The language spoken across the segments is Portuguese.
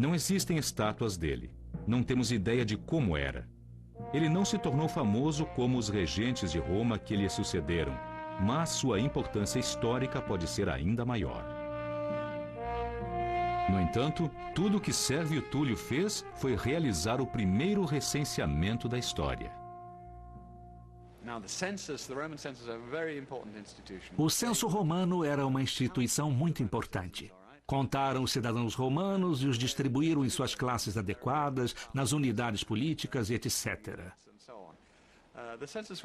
Não existem estátuas dele. Não temos ideia de como era. Ele não se tornou famoso como os regentes de Roma que lhe sucederam, mas sua importância histórica pode ser ainda maior. No entanto, tudo o que Sérvio Túlio fez foi realizar o primeiro recenseamento da história. O censo romano era uma instituição muito importante. Contaram os cidadãos romanos e os distribuíram em suas classes adequadas, nas unidades políticas e etc.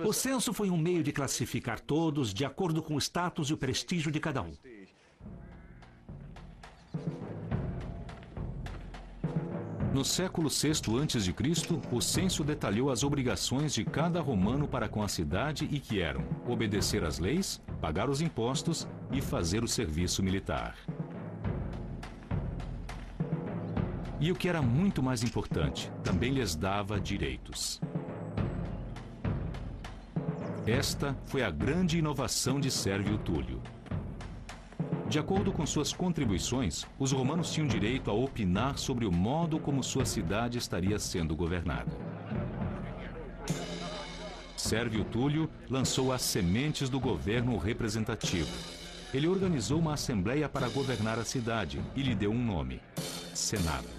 O censo foi um meio de classificar todos de acordo com o status e o prestígio de cada um. No século VI a.C., o censo detalhou as obrigações de cada romano para com a cidade e que eram obedecer às leis, pagar os impostos e fazer o serviço militar. E o que era muito mais importante, também lhes dava direitos. Esta foi a grande inovação de Sérvio Túlio. De acordo com suas contribuições, os romanos tinham direito a opinar sobre o modo como sua cidade estaria sendo governada. Sérvio Túlio lançou as sementes do governo representativo. Ele organizou uma assembleia para governar a cidade e lhe deu um nome: Senado.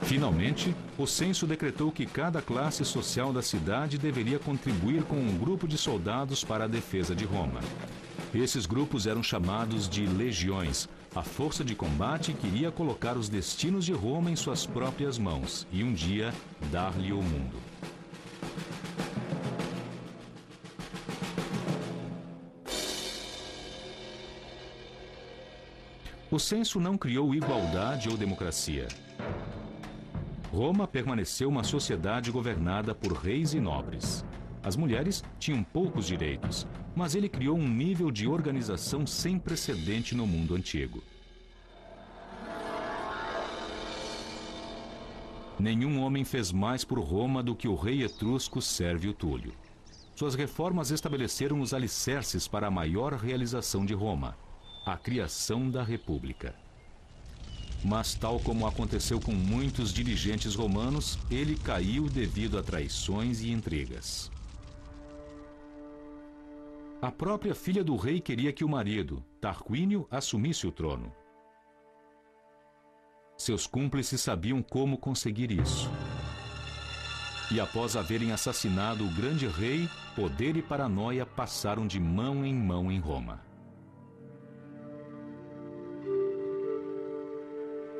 Finalmente, o censo decretou que cada classe social da cidade deveria contribuir com um grupo de soldados para a defesa de Roma. Esses grupos eram chamados de legiões, a força de combate que iria colocar os destinos de Roma em suas próprias mãos e um dia dar-lhe o mundo. O censo não criou igualdade ou democracia. Roma permaneceu uma sociedade governada por reis e nobres. As mulheres tinham poucos direitos, mas ele criou um nível de organização sem precedente no mundo antigo. Nenhum homem fez mais por Roma do que o rei etrusco Sérvio Túlio. Suas reformas estabeleceram os alicerces para a maior realização de Roma, a criação da República. Mas, tal como aconteceu com muitos dirigentes romanos, ele caiu devido a traições e intrigas. A própria filha do rei queria que o marido, Tarquínio, assumisse o trono. Seus cúmplices sabiam como conseguir isso. E após haverem assassinado o grande rei, poder e paranoia passaram de mão em Roma.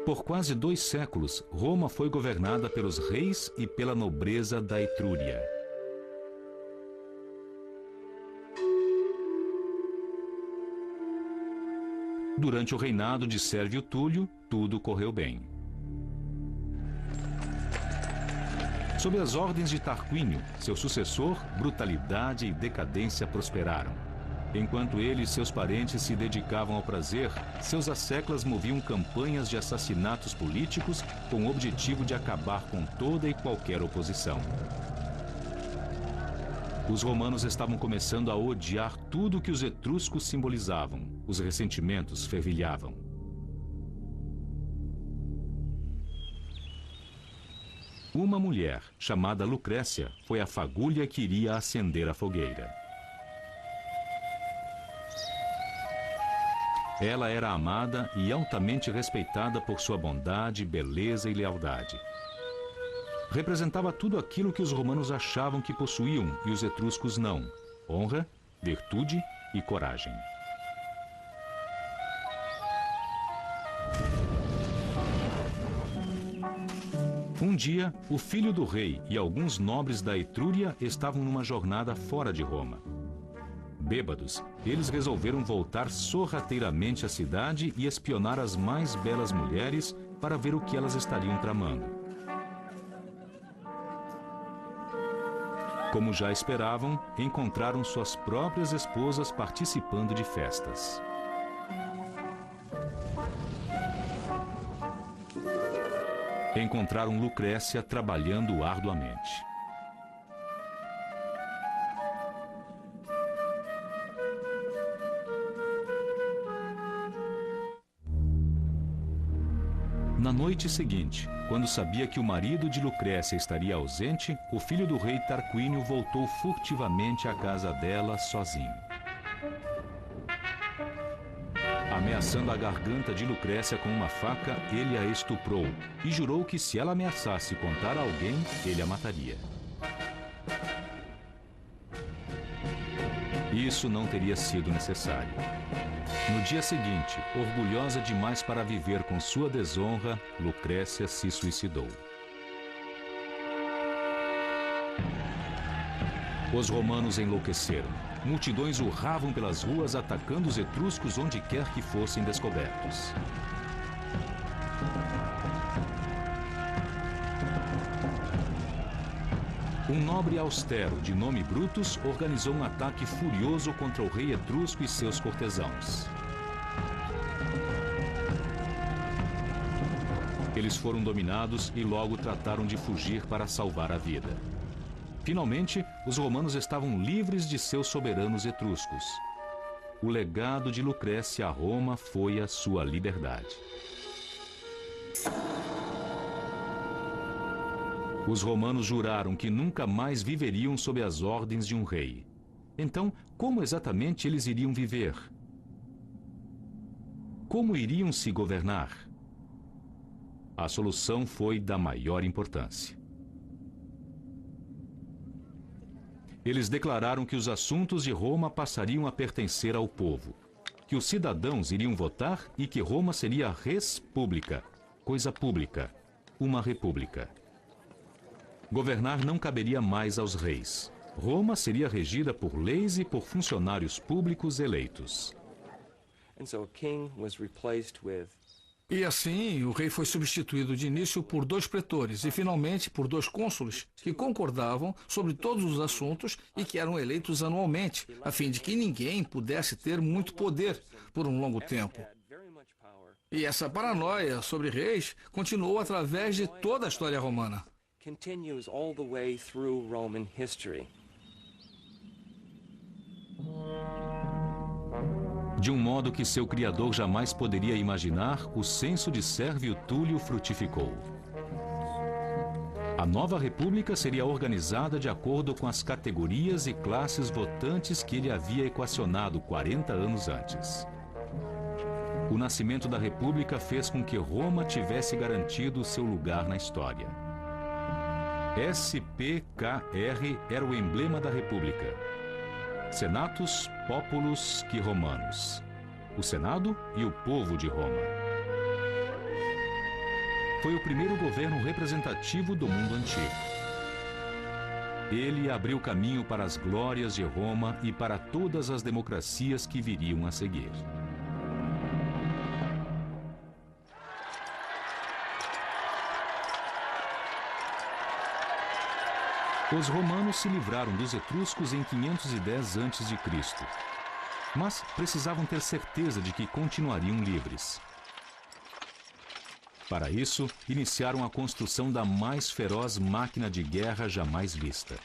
Por quase 2 séculos, Roma foi governada pelos reis e pela nobreza da Etrúria. Durante o reinado de Sérvio Túlio, tudo correu bem. Sob as ordens de Tarquínio, seu sucessor, brutalidade e decadência prosperaram. Enquanto ele e seus parentes se dedicavam ao prazer, seus asseclas moviam campanhas de assassinatos políticos com o objetivo de acabar com toda e qualquer oposição. Os romanos estavam começando a odiar tudo que os etruscos simbolizavam. Os ressentimentos fervilhavam. Uma mulher, chamada Lucrécia, foi a fagulha que iria acender a fogueira. Ela era amada e altamente respeitada por sua bondade, beleza e lealdade. Representava tudo aquilo que os romanos achavam que possuíam e os etruscos não: honra, virtude e coragem. Um dia, o filho do rei e alguns nobres da Etrúria estavam numa jornada fora de Roma. Bêbados, eles resolveram voltar sorrateiramente à cidade e espionar as mais belas mulheres para ver o que elas estariam tramando. Como já esperavam, encontraram suas próprias esposas participando de festas. Encontraram Lucrécia trabalhando arduamente. Na noite seguinte, quando sabia que o marido de Lucrécia estaria ausente, o filho do rei Tarquínio voltou furtivamente à casa dela sozinho. Ameaçando a garganta de Lucrécia com uma faca, ele a estuprou e jurou que se ela ameaçasse contar a alguém, ele a mataria. Isso não teria sido necessário. No dia seguinte, orgulhosa demais para viver com sua desonra, Lucrécia se suicidou. Os romanos enlouqueceram. Multidões urravam pelas ruas atacando os etruscos onde quer que fossem descobertos. Um nobre austero, de nome Brutus, organizou um ataque furioso contra o rei etrusco e seus cortesãos. Eles foram dominados e logo trataram de fugir para salvar a vida. Finalmente, os romanos estavam livres de seus soberanos etruscos. O legado de Lucrécia a Roma foi a sua liberdade. Os romanos juraram que nunca mais viveriam sob as ordens de um rei. Então, como exatamente eles iriam viver? Como iriam se governar? A solução foi da maior importância. Eles declararam que os assuntos de Roma passariam a pertencer ao povo, que os cidadãos iriam votar e que Roma seria res publica, coisa pública, uma república. Governar não caberia mais aos reis. Roma seria regida por leis e por funcionários públicos eleitos. E assim, o rei foi substituído de início por 2 pretores e finalmente por 2 cônsules que concordavam sobre todos os assuntos e que eram eleitos anualmente, a fim de que ninguém pudesse ter muito poder por um longo tempo. E essa paranoia sobre reis continuou através de toda a história romana. De um modo que seu criador jamais poderia imaginar, o censo de Sérvio Túlio frutificou. A nova república seria organizada de acordo com as categorias e classes votantes que ele havia equacionado 40 anos antes. O nascimento da república fez com que Roma tivesse garantido seu lugar na história. SPKR era o emblema da república. Senatus Populus que Romanus. O Senado e o povo de Roma. Foi o primeiro governo representativo do mundo antigo. Ele abriu caminho para as glórias de Roma e para todas as democracias que viriam a seguir. Os romanos se livraram dos etruscos em 510 a.C., mas precisavam ter certeza de que continuariam livres. Para isso, iniciaram a construção da mais feroz máquina de guerra jamais vista.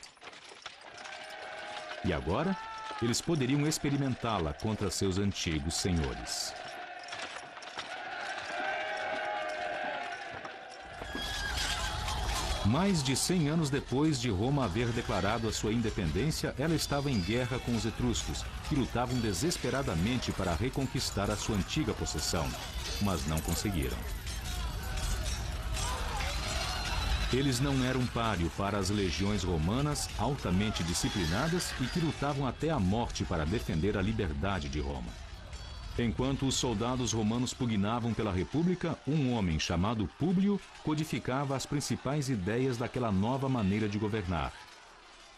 E agora, eles poderiam experimentá-la contra seus antigos senhores. Mais de 100 anos depois de Roma haver declarado a sua independência, ela estava em guerra com os etruscos, que lutavam desesperadamente para reconquistar a sua antiga possessão, mas não conseguiram. Eles não eram páreo para as legiões romanas altamente disciplinadas e que lutavam até a morte para defender a liberdade de Roma. Enquanto os soldados romanos pugnavam pela república, um homem chamado Públio codificava as principais ideias daquela nova maneira de governar.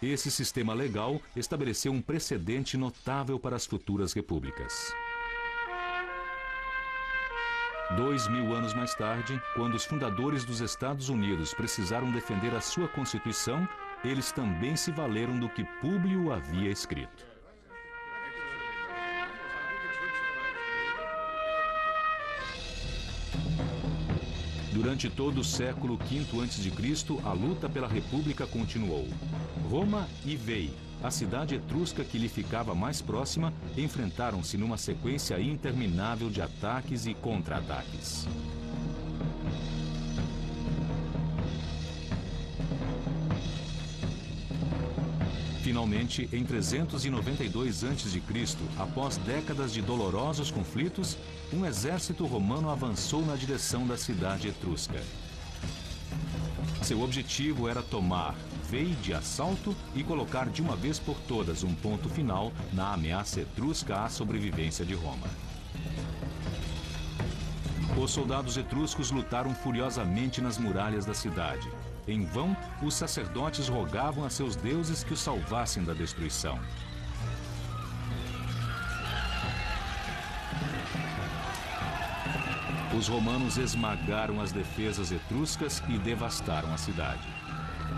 Esse sistema legal estabeleceu um precedente notável para as futuras repúblicas. 2000 anos mais tarde, quando os fundadores dos Estados Unidos precisaram defender a sua Constituição, eles também se valeram do que Públio havia escrito. Durante todo o século V a.C., a luta pela república continuou. Roma e Veii, a cidade etrusca que lhe ficava mais próxima, enfrentaram-se numa sequência interminável de ataques e contra-ataques. Finalmente, em 392 a.C., após décadas de dolorosos conflitos, um exército romano avançou na direção da cidade etrusca. Seu objetivo era tomar Veii de assalto e colocar de uma vez por todas um ponto final na ameaça etrusca à sobrevivência de Roma. Os soldados etruscos lutaram furiosamente nas muralhas da cidade. Em vão, os sacerdotes rogavam a seus deuses que os salvassem da destruição. Os romanos esmagaram as defesas etruscas e devastaram a cidade.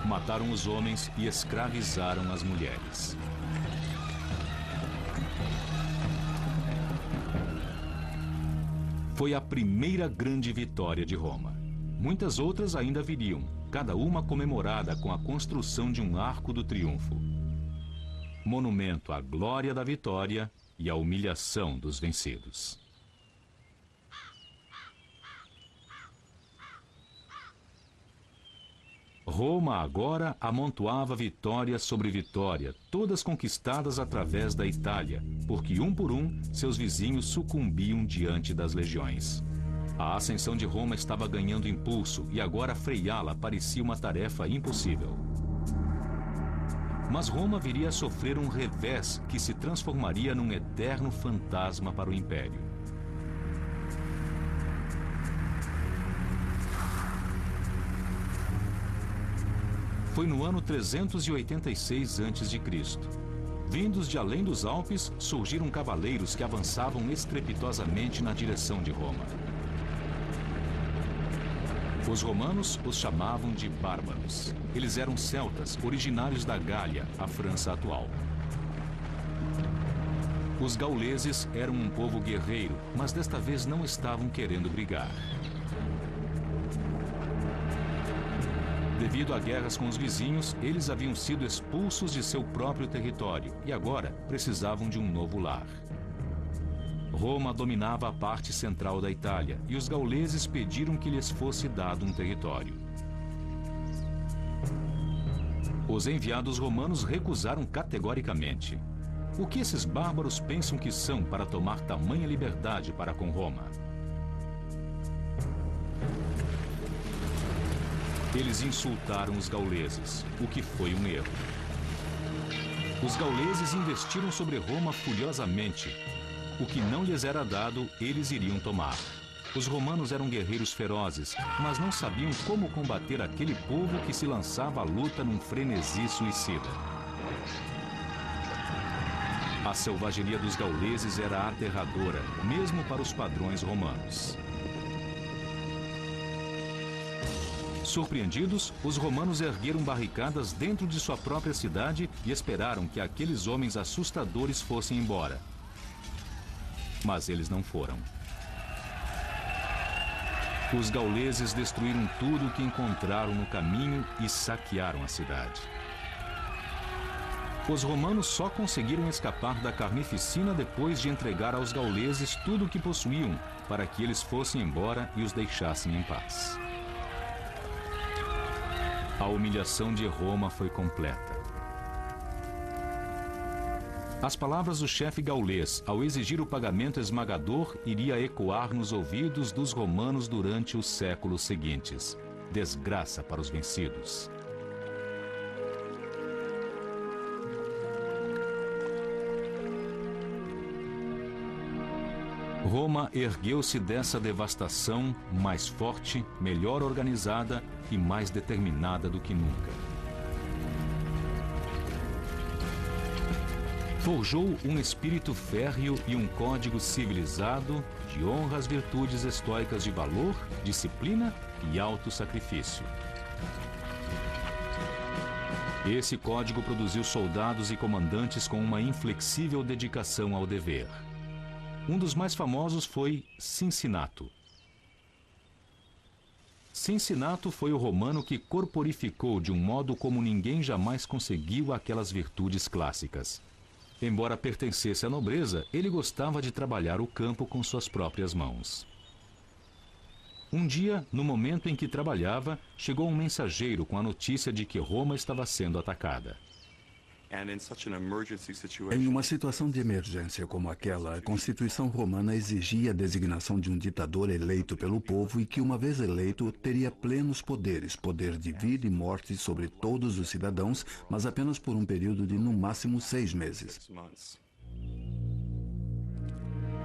Mataram os homens e escravizaram as mulheres. Foi a primeira grande vitória de Roma. Muitas outras ainda viriam, cada uma comemorada com a construção de um arco do triunfo. Monumento à glória da vitória e à humilhação dos vencidos. Roma agora amontoava vitória sobre vitória, todas conquistadas através da Itália, porque um por um seus vizinhos sucumbiam diante das legiões. A ascensão de Roma estava ganhando impulso e agora freá-la parecia uma tarefa impossível. Mas Roma viria a sofrer um revés que se transformaria num eterno fantasma para o Império. Foi no ano 386 a.C. Vindos de além dos Alpes, surgiram cavaleiros que avançavam estrepitosamente na direção de Roma. Os romanos os chamavam de bárbaros. Eles eram celtas, originários da Gália, a França atual. Os gauleses eram um povo guerreiro, mas desta vez não estavam querendo brigar. Devido a guerras com os vizinhos, eles haviam sido expulsos de seu próprio território e agora precisavam de um novo lar. Roma dominava a parte central da Itália e os gauleses pediram que lhes fosse dado um território. Os enviados romanos recusaram categoricamente. O que esses bárbaros pensam que são para tomar tamanha liberdade para com Roma? Eles insultaram os gauleses, o que foi um erro. Os gauleses investiram sobre Roma furiosamente. O que não lhes era dado, eles iriam tomar. Os romanos eram guerreiros ferozes, mas não sabiam como combater aquele povo que se lançava à luta num frenesi suicida. A selvageria dos gauleses era aterradora, mesmo para os padrões romanos. Surpreendidos, os romanos ergueram barricadas dentro de sua própria cidade e esperaram que aqueles homens assustadores fossem embora. Mas eles não foram. Os gauleses destruíram tudo o que encontraram no caminho e saquearam a cidade. Os romanos só conseguiram escapar da carnificina depois de entregar aos gauleses tudo o que possuíam, para que eles fossem embora e os deixassem em paz. A humilhação de Roma foi completa. As palavras do chefe gaulês, ao exigir o pagamento esmagador, iria ecoar nos ouvidos dos romanos durante os séculos seguintes. Desgraça para os vencidos. Roma ergueu-se dessa devastação mais forte, melhor organizada e mais determinada do que nunca. Forjou um espírito férreo e um código civilizado de honras, virtudes estoicas de valor, disciplina e autossacrifício. Esse código produziu soldados e comandantes com uma inflexível dedicação ao dever. Um dos mais famosos foi Cincinato. Cincinato foi o romano que corporificou de um modo como ninguém jamais conseguiu aquelas virtudes clássicas. Embora pertencesse à nobreza, ele gostava de trabalhar o campo com suas próprias mãos. Um dia, no momento em que trabalhava, chegou um mensageiro com a notícia de que Roma estava sendo atacada. Em uma situação de emergência como aquela, a Constituição Romana exigia a designação de um ditador eleito pelo povo e que, uma vez eleito, teria plenos poderes, poder de vida e morte sobre todos os cidadãos, mas apenas por um período de, no máximo, 6 meses.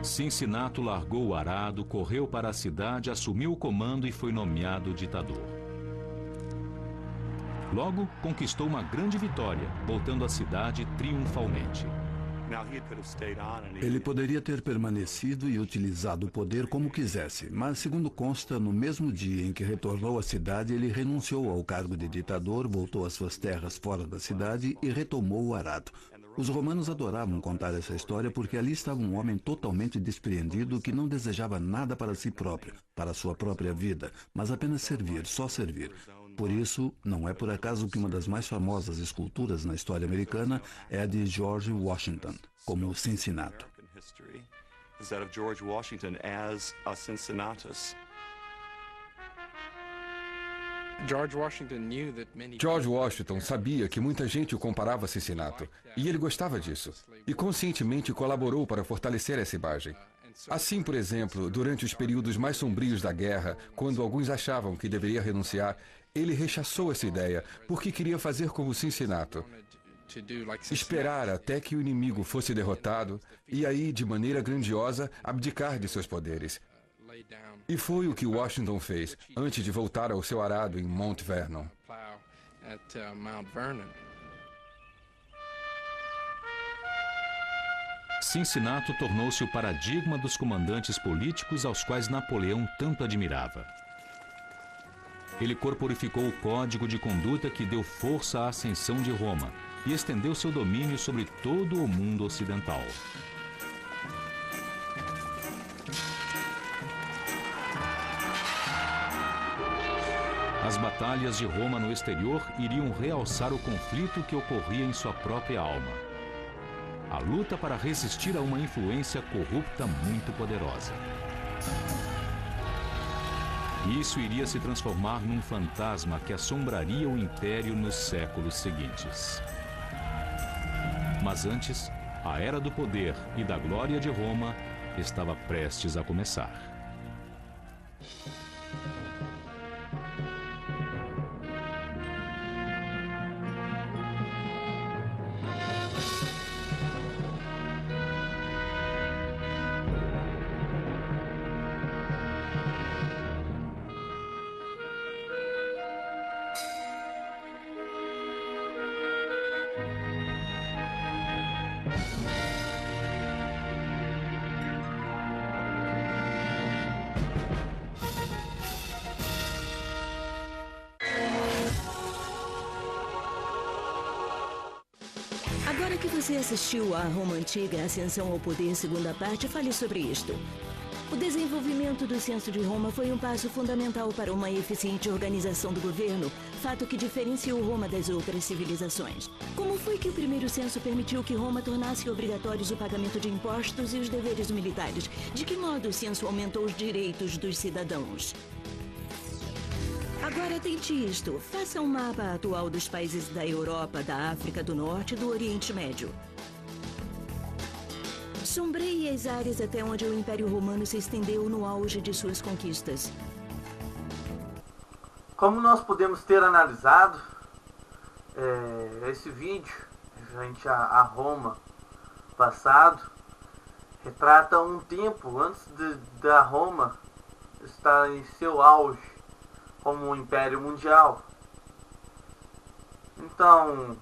Cincinnato largou o arado, correu para a cidade, assumiu o comando e foi nomeado ditador. Logo, conquistou uma grande vitória, voltando à cidade triunfalmente. Ele poderia ter permanecido e utilizado o poder como quisesse, mas, segundo consta, no mesmo dia em que retornou à cidade, ele renunciou ao cargo de ditador, voltou às suas terras fora da cidade e retomou o arado. Os romanos adoravam contar essa história porque ali estava um homem totalmente despreendido que não desejava nada para si próprio, para sua própria vida, mas apenas servir, só servir. Por isso, não é por acaso que uma das mais famosas esculturas na história americana é a de George Washington, como Cincinnato. George Washington sabia que muita gente o comparava a Cincinnato, e ele gostava disso, e conscientemente colaborou para fortalecer essa imagem. Assim, por exemplo, durante os períodos mais sombrios da guerra, quando alguns achavam que deveria renunciar, ele rechaçou essa ideia, porque queria fazer como Cincinnato. Esperar até que o inimigo fosse derrotado e aí, de maneira grandiosa, abdicar de seus poderes. E foi o que Washington fez, antes de voltar ao seu arado em Mount Vernon. Cincinnato tornou-se o paradigma dos comandantes políticos aos quais Napoleão tanto admirava. Ele corporificou o código de conduta que deu força à ascensão de Roma e estendeu seu domínio sobre todo o mundo ocidental. As batalhas de Roma no exterior iriam realçar o conflito que ocorria em sua própria alma. A luta para resistir a uma influência corrupta muito poderosa. Isso iria se transformar num fantasma que assombraria o império nos séculos seguintes. Mas antes, a era do poder e da glória de Roma estava prestes a começar. Agora que você assistiu a Roma Antiga, Ascensão ao Poder, segunda parte, fale sobre isto. O desenvolvimento do censo de Roma foi um passo fundamental para uma eficiente organização do governo, fato que diferenciou Roma das outras civilizações. Como foi que o primeiro censo permitiu que Roma tornasse obrigatórios o pagamento de impostos e os deveres militares? De que modo o censo aumentou os direitos dos cidadãos? Agora tente isto. Faça um mapa atual dos países da Europa, da África do Norte e do Oriente Médio. Sombreie as áreas até onde o Império Romano se estendeu no auge de suas conquistas. Como nós podemos ter analisado esse vídeo referente a Roma passado, retrata um tempo antes da Roma estar em seu auge como um império mundial. Então,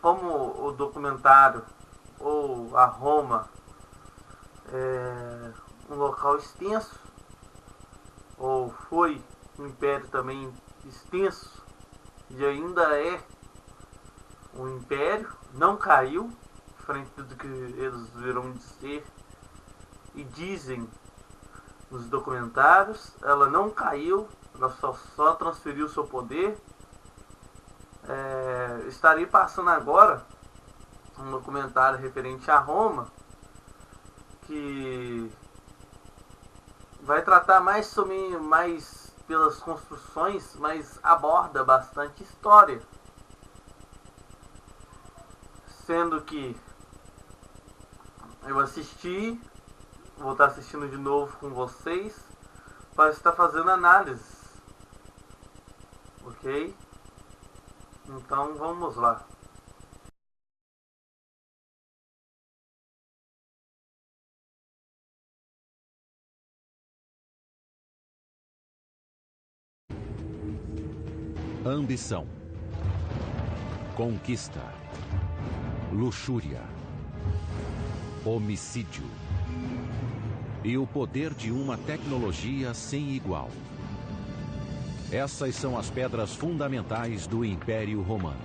como o documentário ou a Roma é um local extenso, ou foi um império também extenso, e ainda é um império, não caiu, frente a tudo que eles virão dizer e dizem nos documentários, ela não caiu, ela só transferiu seu poder. Estarei passando agora um documentário referente a Roma, que vai tratar mais pelas construções, mas aborda bastante história. Sendo que eu assisti, vou estar assistindo de novo com vocês para estar fazendo análises. Ok? Então vamos lá. Ambição, conquista, luxúria, homicídio e o poder de uma tecnologia sem igual. Essas são as pedras fundamentais do Império Romano.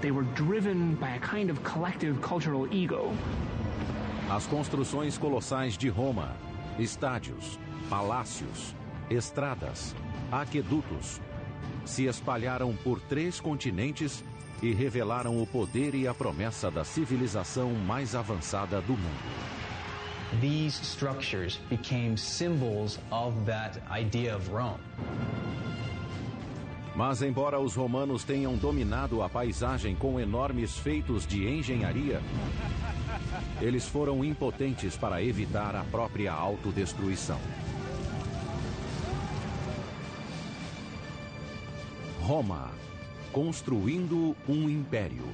They were driven by a kind of collective cultural ego. As construções colossais de Roma, estádios, palácios, estradas, aquedutos, se espalharam por 3 continentes e revelaram o poder e a promessa da civilização mais avançada do mundo. These structures became symbols of that idea of Rome. Mas embora os romanos tenham dominado a paisagem com enormes feitos de engenharia, eles foram impotentes para evitar a própria autodestruição. Roma, construindo um império.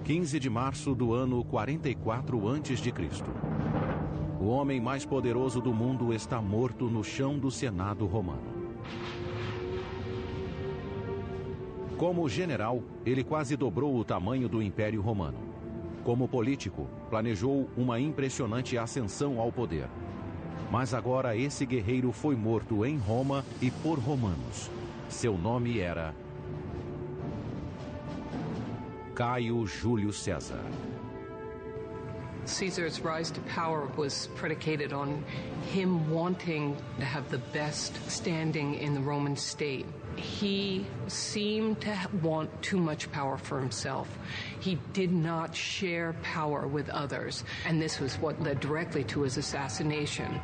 (15 de março do ano 44 a.C.) O homem mais poderoso do mundo está morto no chão do Senado romano. Como general, ele quase dobrou o tamanho do Império Romano. Como político, planejou uma impressionante ascensão ao poder. Mas agora esse guerreiro foi morto em Roma e por romanos. Seu nome era Caio Júlio César. Caesar's rise to power was predicated on him wanting to have the best standing in the Roman state. He seemed to want too much power for himself. He did not share power with others, and this was what led directly to his assassination.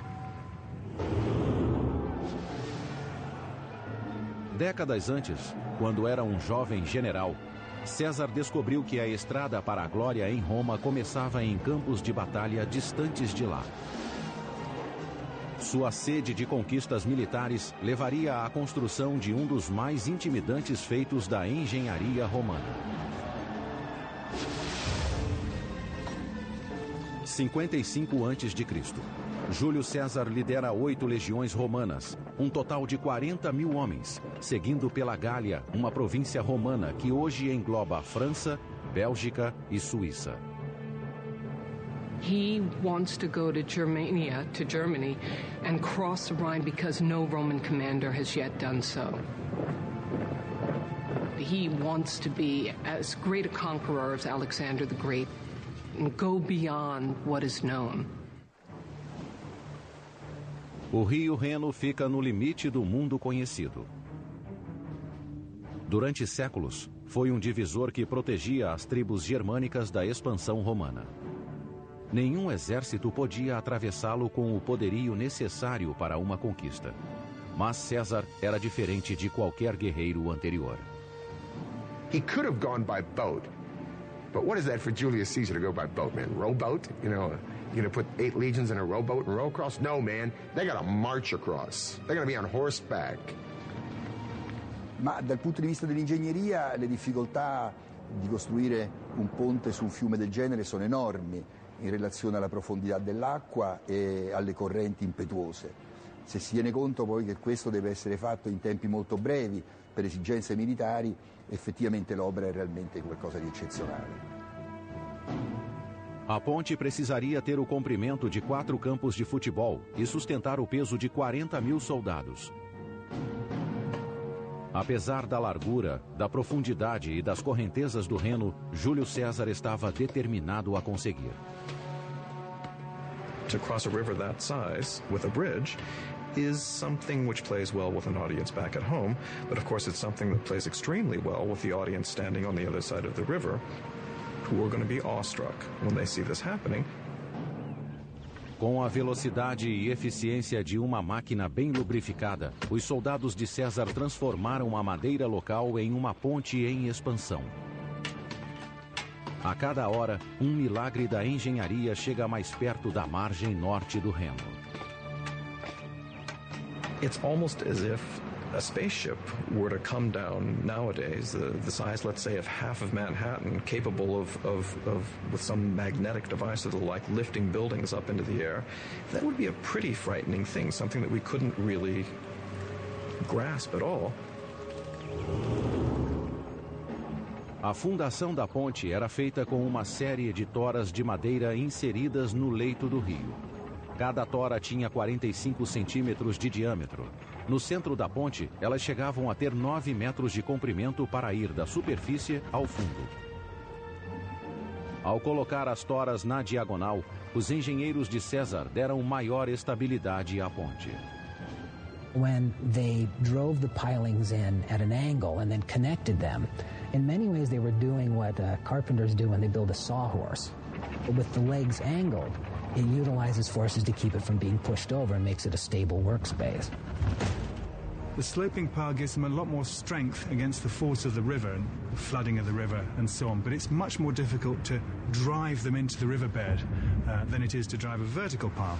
Décadas antes, quando era um jovem general, César descobriu que a estrada para a glória em Roma começava em campos de batalha distantes de lá. Sua sede de conquistas militares levaria à construção de um dos mais intimidantes feitos da engenharia romana. 55 a.C. Júlio César lidera 8 legiões romanas, um total de 40.000 homens, seguindo pela Gália, uma província romana que hoje engloba a França, Bélgica e Suíça. He wants to go to Germany, and cross the Rhine because no Roman commander has yet done so. He wants to be as great a conqueror as Alexander the Great and go beyond what is known. O rio Reno fica no limite do mundo conhecido. Durante séculos, foi um divisor que protegia as tribos germânicas da expansão romana. Nenhum exército podia atravessá-lo com o poderio necessário para uma conquista. Mas César era diferente de qualquer guerreiro anterior. He could have gone by boat. But what is that for Julius Caesar to go by boat, man? Rowboat? You know, you're going to put 8 legions in a rowboat and row across? No, man. They got to march across. They're going to be on horseback. Ma dal punto di vista dell'ingegneria le difficoltà di costruire un ponte su un fiume del genere sono enormi in relazione alla profondità dell'acqua e alle correnti impetuose. Se si tiene conto poi che questo deve essere fatto in tempi molto brevi per esigenze militari, effettivamente l'opera è realmente qualcosa di eccezionale. A ponte precisaria ter o comprimento de 4 campos de futebol e sustentar o peso de 40.000 soldados. Apesar da largura, da profundidade e das correntezas do Reno, Júlio César estava determinado a conseguir. To cross a river that size with a bridge is something which plays well with an audience back at home, but of course it's something that plays extremely well with the audience standing on the other side of the river. who are going to be awestruck when they see this happening. Com a velocidade e eficiência de uma máquina bem lubrificada, os soldados de César transformaram a madeira local em uma ponte em expansão. A cada hora, um milagre da engenharia chega mais perto da margem norte do Reno. It's almost as if a spaceship were to come down nowadays, the size, let's say, of half of Manhattan, capable of with some magnetic device that'll like lifting buildings up into the air. That would be a pretty frightening thing, something that we couldn't really grasp at all. A fundação da ponte era feita com uma série de toras de madeira inseridas no leito do rio. Cada tora tinha 45 centímetros de diâmetro. No centro da ponte, elas chegavam a ter 9 metros de comprimento para ir da superfície ao fundo. Ao colocar as toras na diagonal, os engenheiros de César deram maior estabilidade à ponte. When they drove the pilings in at an angle and then connected them, in many ways they were doing what carpenters do when they build a sawhorse. But with the legs angled, it utilizes forces to keep it from being pushed over and makes it a stable workspace. The sloping pile gives them a lot more strength against the force of the river and the flooding of the river and so on, but it's much more difficult to drive them into the riverbed than it is to drive a vertical pile.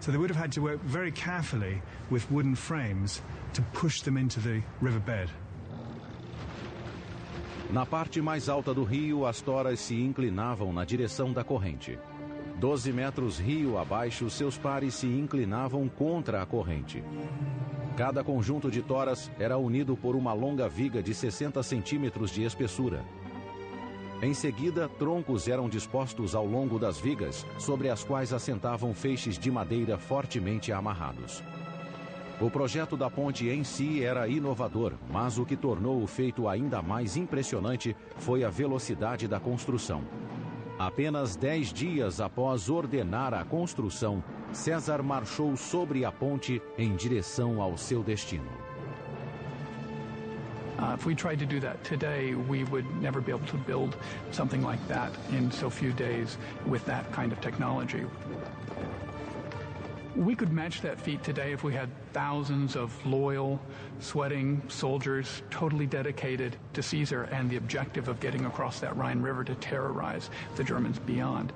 So they would have had to work very carefully with wooden frames to push them into the riverbed. Na parte mais alta do rio, as toras se inclinavam na direção da corrente. 12 metros rio abaixo, seus pares se inclinavam contra a corrente. Cada conjunto de toras era unido por uma longa viga de 60 centímetros de espessura. Em seguida, troncos eram dispostos ao longo das vigas, sobre as quais assentavam feixes de madeira fortemente amarrados. O projeto da ponte em si era inovador, mas o que tornou o feito ainda mais impressionante foi a velocidade da construção. Apenas 10 dias após ordenar a construção, César marchou sobre a ponte em direção ao seu destino. If we tried to do that today, we would never be able to build something like that in so few days with that kind of technology. We could match that feat today if we had thousands of loyal, sweating soldiers totally dedicated to Caesar and the objective of getting across that Rhine River to terrorize the Germans beyond.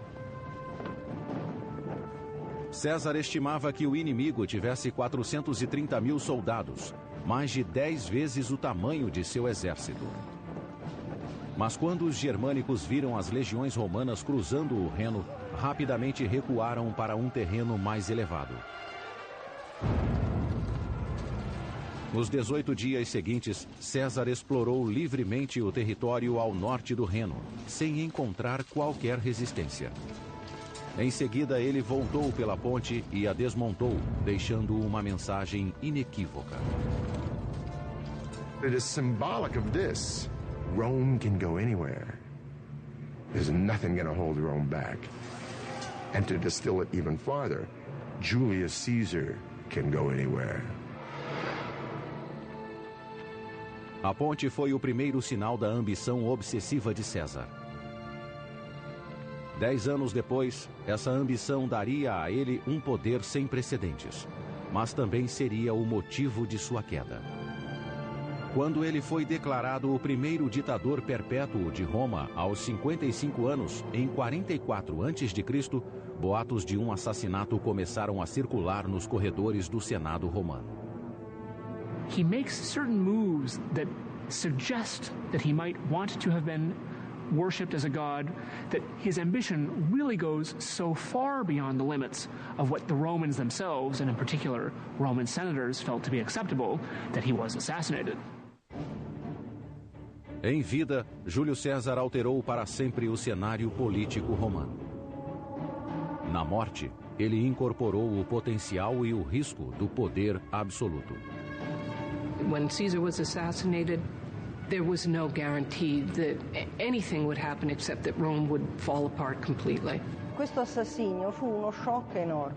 César estimava que o inimigo tivesse 430 mil soldados, mais de 10 vezes o tamanho de seu exército. Mas quando os germânicos viram as legiões romanas cruzando o Reno, rapidamente recuaram para um terreno mais elevado. Nos 18 dias seguintes, César explorou livremente o território ao norte do Reno, sem encontrar qualquer resistência. Em seguida, ele voltou pela ponte e a desmontou, deixando uma mensagem inequívoca. It is symbolic of this. Rome can go anywhere. There's nothing going to hold Rome back. And to distill it even farther, Julius Caesar can go anywhere. A ponte foi o primeiro sinal da ambição obsessiva de César. 10 anos depois, essa ambição daria a ele um poder sem precedentes, mas também seria o motivo de sua queda. Quando ele foi declarado o primeiro ditador perpétuo de Roma aos 55 anos, em 44 a.C., boatos de um assassinato começaram a circular nos corredores do Senado romano. He makes certain moves that suggest that he might want to have been worshipped as a god, that his ambition really goes so far beyond the limits of what the Romans themselves, and in particular Roman senators, felt to be acceptable, that he was assassinated. Em vida, Júlio César alterou para sempre o cenário político romano. Na morte, ele incorporou o potencial e o risco do poder absoluto. When Caesar was assassinated, there was no guarantee that anything would happen except that Rome would fall apart completely. Questo assassinio fu uno shock enorme.